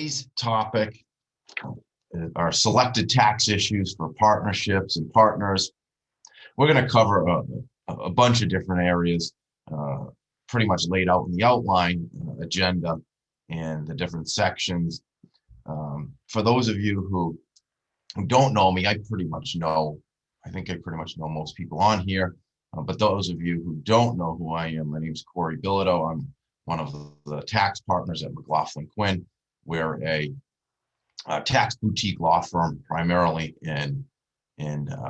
Today's topic are selected tax issues for partnerships and partners. We're going to cover a bunch of different areas, pretty much laid out in the outline agenda and the different sections. For those of you who don't know me, I think I pretty much know most people on here. But those of you who don't know who I am, my name is Cory Bilodeau. I'm one of the tax partners at McLaughlin Quinn. We're a tax boutique law firm primarily in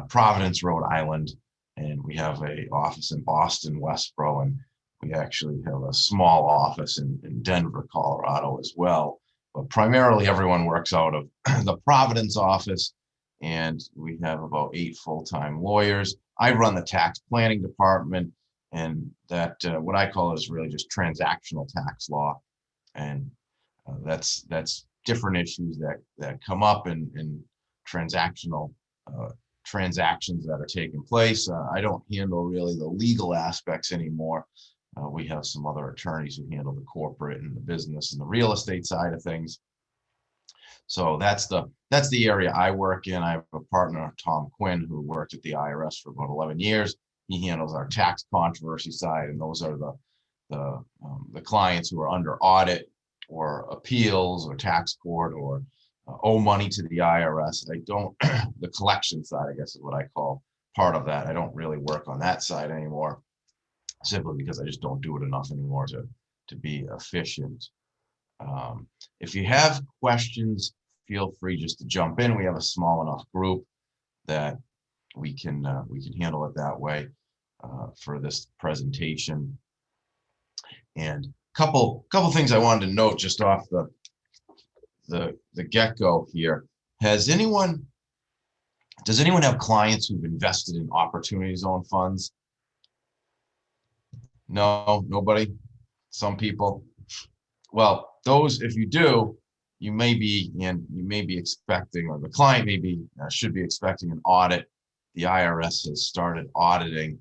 Providence, Rhode Island, and we have an office in Boston, Westboro, and we actually have a small office in Denver, Colorado as well. But primarily everyone works out of the Providence office, and we have about 8 full-time lawyers. I run the tax planning department, and that what I call is really just transactional tax law, and that's different issues that come up in transactional transactions that are taking place. I don't handle really the legal aspects anymore. We have some other attorneys who handle the corporate and the business and the real estate side of things. So that's the area I work in. I have a partner, Tom Quinn, who worked at the IRS for about 11 years. He handles our tax controversy side, and those are the clients who are under audit or appeals or tax court or owe money to the IRS. The collection side, I guess is what I call part of that. I don't really work on that side anymore, simply because I just don't do it enough anymore to be efficient. If you have questions, feel free just to jump in. We have a small enough group that we can handle it that way for this presentation. And couple things I wanted to note just off the get-go here. Does anyone have clients who've invested in opportunity zone funds? No, nobody. Some people. Well, those, if you do, you may be expecting, or the client should be expecting an audit. The IRS has started auditing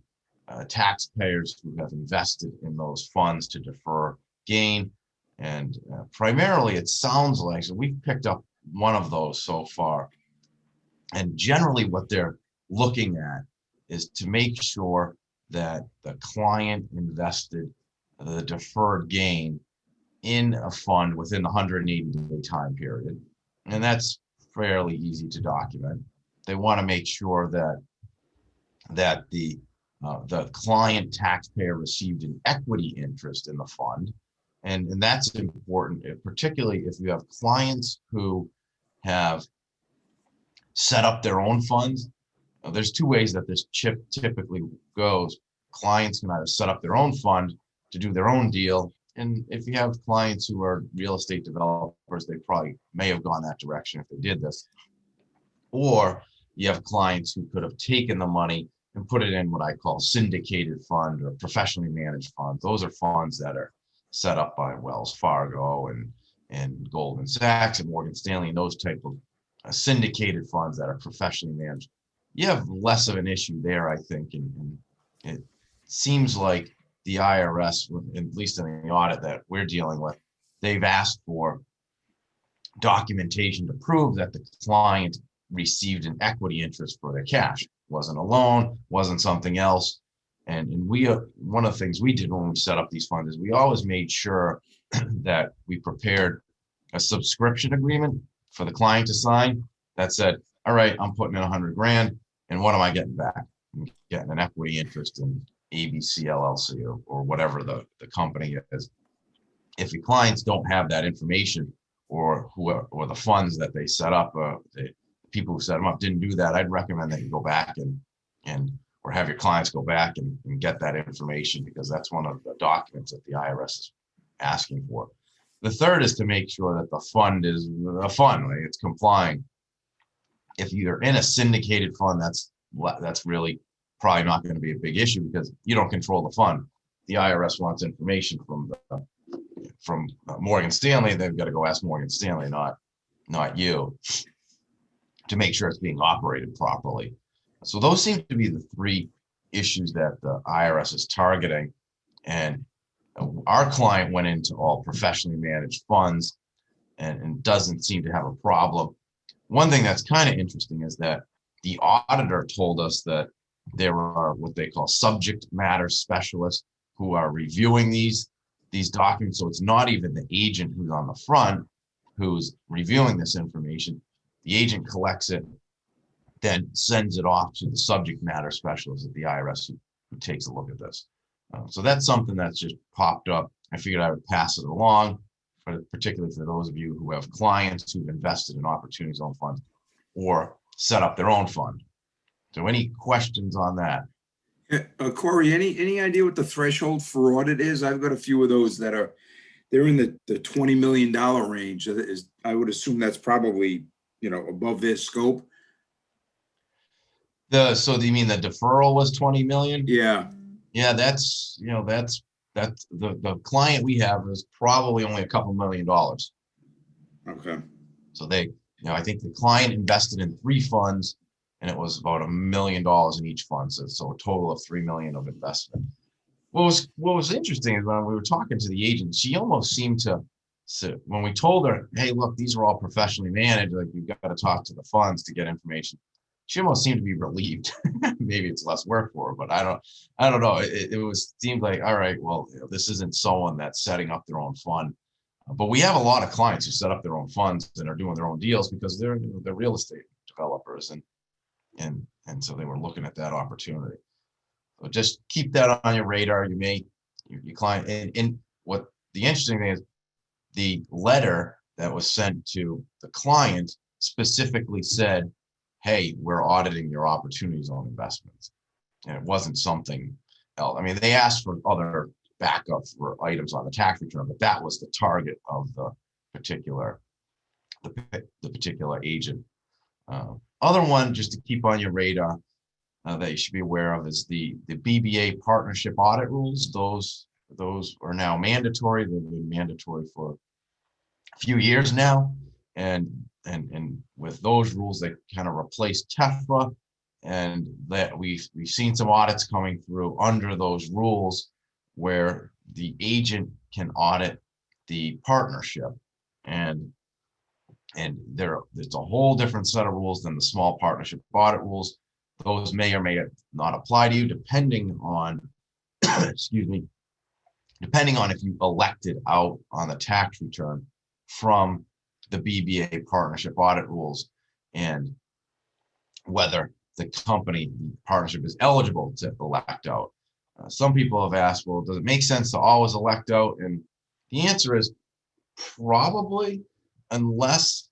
taxpayers who have invested in those funds to defer gain, and primarily it sounds like, so we've picked up one of those so far, and generally what they're looking at is to make sure that the client invested the deferred gain in a fund within the 180-day time period, and that's fairly easy to document. They want to make sure that the client taxpayer received an equity interest in the fund, and that's important, particularly if you have clients who have set up their own funds. There's 2 ways that this typically goes. Clients can either set up their own fund to do their own deal, and if you have clients who are real estate developers, they probably may have gone that direction if they did this. Or you have clients who could have taken the money and put it in what I call syndicated fund or professionally managed funds. Those are funds that are set up by Wells Fargo and Goldman Sachs and Morgan Stanley, and those type of syndicated funds that are professionally managed. You have less of an issue there, I think, and it seems like the IRS, at least in the audit that we're dealing with, they've asked for documentation to prove that the client received an equity interest for their cash. Wasn't a loan, wasn't something else. And one of the things we did when we set up these funds is we always made sure that we prepared a subscription agreement for the client to sign that said, all right, I'm putting in 100 grand, and what am I getting back? I'm getting an equity interest in ABC LLC or whatever the company is. If your clients don't have that information, or the funds that they set up, the people who set them up didn't do that, I'd recommend that you go back or have your clients go back and get that information, because that's one of the documents that the IRS is asking for. The third is to make sure that the fund is a fund, right? It's complying. If you're in a syndicated fund, that's really probably not going to be a big issue because you don't control the fund. The IRS wants information from Morgan Stanley. They've got to go ask Morgan Stanley, not you, to make sure it's being operated properly. So those seem to be the 3 issues that the IRS is targeting. And our client went into all professionally managed funds. and doesn't seem to have a problem. One thing that's kind of interesting is that the auditor told us that there are what they call subject matter specialists who are reviewing these documents. So it's not even the agent who's on the front who's reviewing this information. The agent collects it, then sends it off to the subject matter specialist at the IRS who takes a look at this. So that's something that's just popped up. I figured I would pass it along, particularly for those of you who have clients who've invested in opportunity zone funds or set up their own fund. So any questions on that? Cory, any idea what the threshold for audit is? I've got a few of those that they're in the $20 million range. I would assume that's probably, above their scope. So do you mean the deferral was 20 million? Yeah. Yeah, that's the client we have is probably only a couple $1 million. Okay. So I think the client invested in 3 funds, and it was about $1 million in each fund. So a total of 3 million of investment. What was interesting is when we were talking to the agent, she almost seemed to, when we told her, hey, look, these are all professionally managed, like you've got to talk to the funds to get information. She almost seemed to be relieved. Maybe it's less work for her, but I don't know. It seemed like, all right, well, this isn't someone that's setting up their own fund. But we have a lot of clients who set up their own funds and are doing their own deals because they're real estate developers, and so they were looking at that opportunity. So just keep that on your radar. Your client, and what the interesting thing is, the letter that was sent to the client specifically said, hey, we're auditing your opportunity zone investments. And it wasn't something else. I mean, they asked for other backup for items on the tax return, but that was the target of the particular agent. Other one just to keep on your radar that you should be aware of is the BBA partnership audit rules. Those are now mandatory. They've been mandatory for a few years now, and with those rules, they kind of replaced TEFRA, and that we've seen some audits coming through under those rules where the agent can audit the partnership, and it's a whole different set of rules than the small partnership audit rules. Those may or may not apply to you depending on excuse me, depending on if you elected out on the tax return from the BBA partnership audit rules and whether the partnership is eligible to elect out. Some people have asked, well, does it make sense to always elect out? And the answer is probably, unless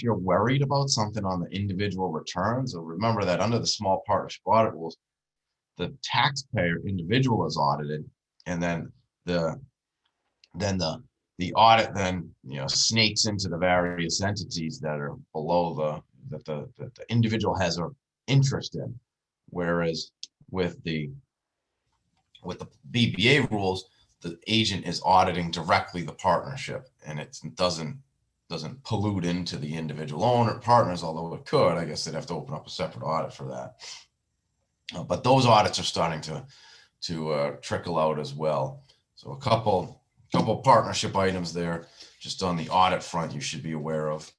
you're worried about something on the individual returns. So remember that under the small partnership audit rules, the taxpayer individual is audited, and then the audit then snakes into the various entities that are below that the individual has an interest in. Whereas with the BBA rules, the agent is auditing directly the partnership, and it doesn't pollute into the individual owner partners, although it could. I guess they'd have to open up a separate audit for that. But those audits are starting to trickle out as well. So a couple partnership items there just on the audit front you should be aware of.